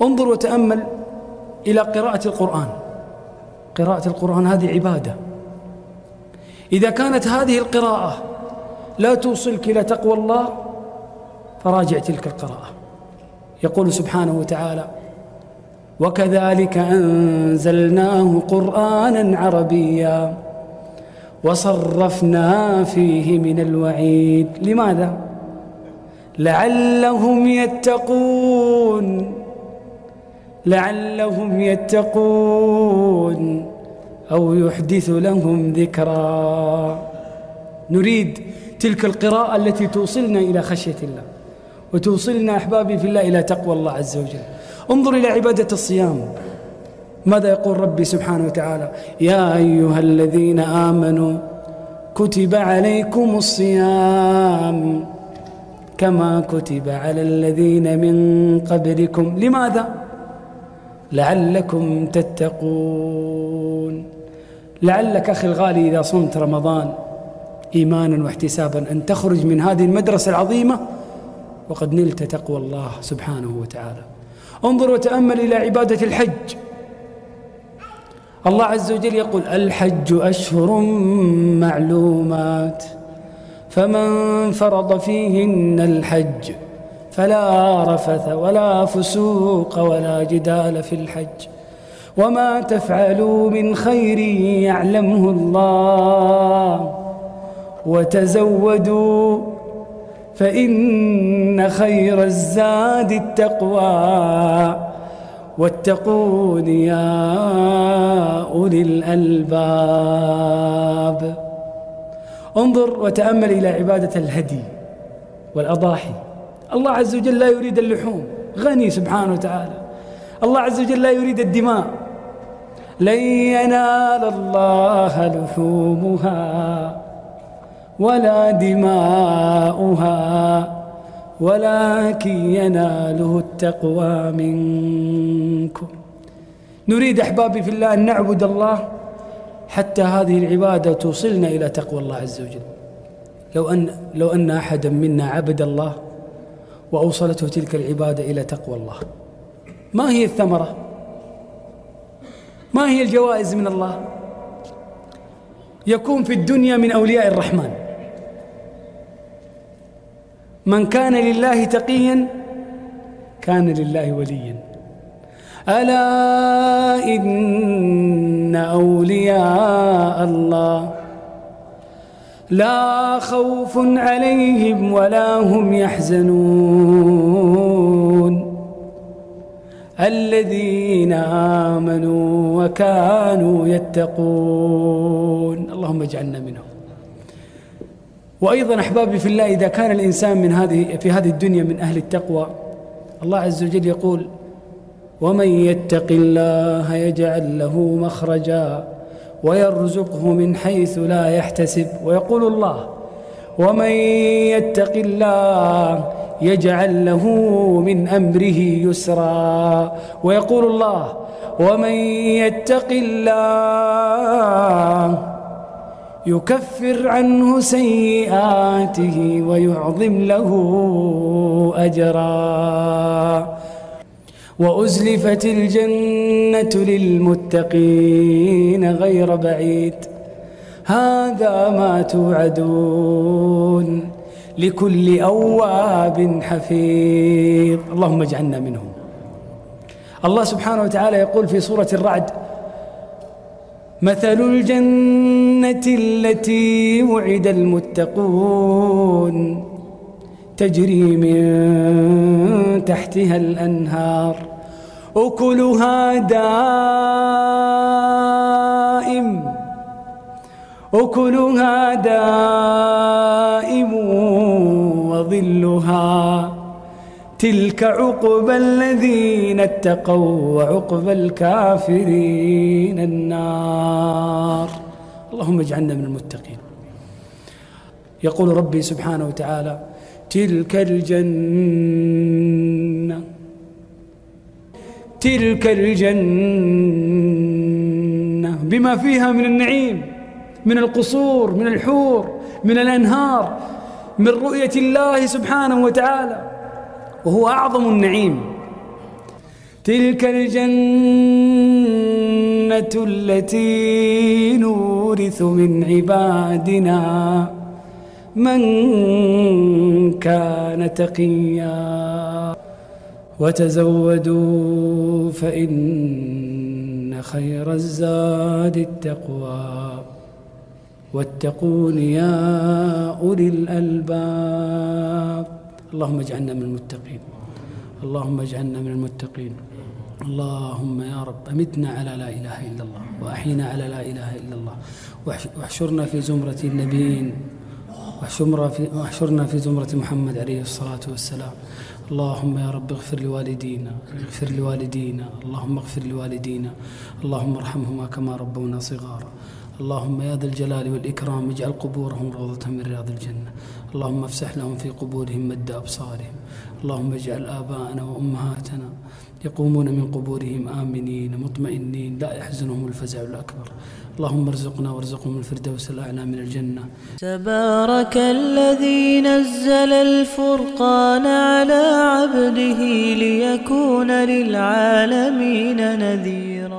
انظر وتأمل إلى قراءة القرآن. قراءة القرآن هذه عبادة. إذا كانت هذه القراءة لا توصلك إلى تقوى الله فراجع تلك القراءة. يقول سبحانه وتعالى: وكذلك أنزلناه قرآنا عربيا وصرفنا فيه من الوعيد. لماذا؟ لعلهم يتقون، لعلهم يتقون أو يحدث لهم ذكرا. نريد تلك القراءة التي توصلنا إلى خشية الله وتوصلنا أحبابي في الله إلى تقوى الله عز وجل. انظر إلى عبادة الصيام. ماذا يقول ربي سبحانه وتعالى؟ يا أيها الذين آمنوا كتب عليكم الصيام كما كتب على الذين من قبلكم. لماذا؟ لعلكم تتقون. لعلك أخي الغالي إذا صمت رمضان إيمانا واحتسابا أن تخرج من هذه المدرسة العظيمة وقد نلت تقوى الله سبحانه وتعالى. انظر وتأمل إلى عبادة الحج. الله عز وجل يقول: الحج أشهر معلومات فمن فرض فيهن الحج فلا رفث ولا فسوق ولا جدال في الحج وما تفعلوا من خير يعلمه الله وتزودوا فإن خير الزاد التقوى واتقون يا أولي الألباب. انظر وتأمل إلى عبادة الهدي والأضاحي. الله عز وجل لا يريد اللحوم، غني سبحانه وتعالى. الله عز وجل لا يريد الدماء. لن ينال الله لحومها ولا دماؤها ولكن يناله التقوى منكم. نريد أحبابي في الله أن نعبد الله حتى هذه العبادة توصلنا إلى تقوى الله عز وجل. لو أن أحدا منا عبد الله وأوصلته تلك العبادة إلى تقوى الله، ما هي الثمرة؟ ما هي الجوائز من الله؟ يكون في الدنيا من أولياء الرحمن. من كان لله تقيا كان لله وليا. ألا إن أولياء الله لا خوف عليهم ولا هم يحزنون الذين آمنوا وكانوا يتقون. اللهم اجعلنا منهم. وأيضا أحبابي في الله إذا كان الإنسان في هذه الدنيا من أهل التقوى، الله عز وجل يقول: ومن يتق الله يجعل له مخرجا ويرزقه من حيث لا يحتسب. ويقول الله: ومن يتق الله يجعل له من أمره يسرا. ويقول الله: ومن يتق الله يكفر عنه سيئاته ويعظم له أجرا. وأزلفت الجنة للمتقين غير بعيد هذا ما توعدون لكل أواب حفيظ. اللهم اجعلنا منهم. الله سبحانه وتعالى يقول في سورة الرعد: مثل الجنة التي وعد المتقون تجري من تحتها الأنهار أكلها دائم وظلها تلك عقبى الذين اتقوا وعقبى الكافرين النار. اللهم اجعلنا من المتقين. يقول ربي سبحانه وتعالى: تلك الجنة بما فيها من النعيم، من القصور، من الحور، من الأنهار، من رؤية الله سبحانه وتعالى، وهو أعظم النعيم. تلك الجنة التي نورث من عبادنا من كان تقيا وتزودوا فإن خير الزاد التقوى واتقون يا أولي الألباب. اللهم اجعلنا من المتقين، اللهم اجعلنا من المتقين. اللهم يا رب أمتنا على لا إله إلا الله وأحينا على لا إله إلا الله واحشرنا في زمرة النبيين واحشرنا في زمرة محمد عليه الصلاة والسلام. اللهم يا رب اغفر لوالدينا، اغفر لوالدينا، اللهم اغفر لوالدينا، اللهم ارحمهما كما ربونا صغارا. اللهم يا ذا الجلال والإكرام اجعل قبورهم روضة من رياض الجنة. اللهم افسح لهم في قبورهم مد أبصارهم. اللهم اجعل آباءنا وأمهاتنا يقومون من قبورهم آمنين مطمئنين لا يحزنهم الفزع الأكبر. اللهم ارزقنا وارزقهم الفردوس الأعلى من الجنة. تبارك الذي نزل الفرقان على عبده ليكون للعالمين نذيرا.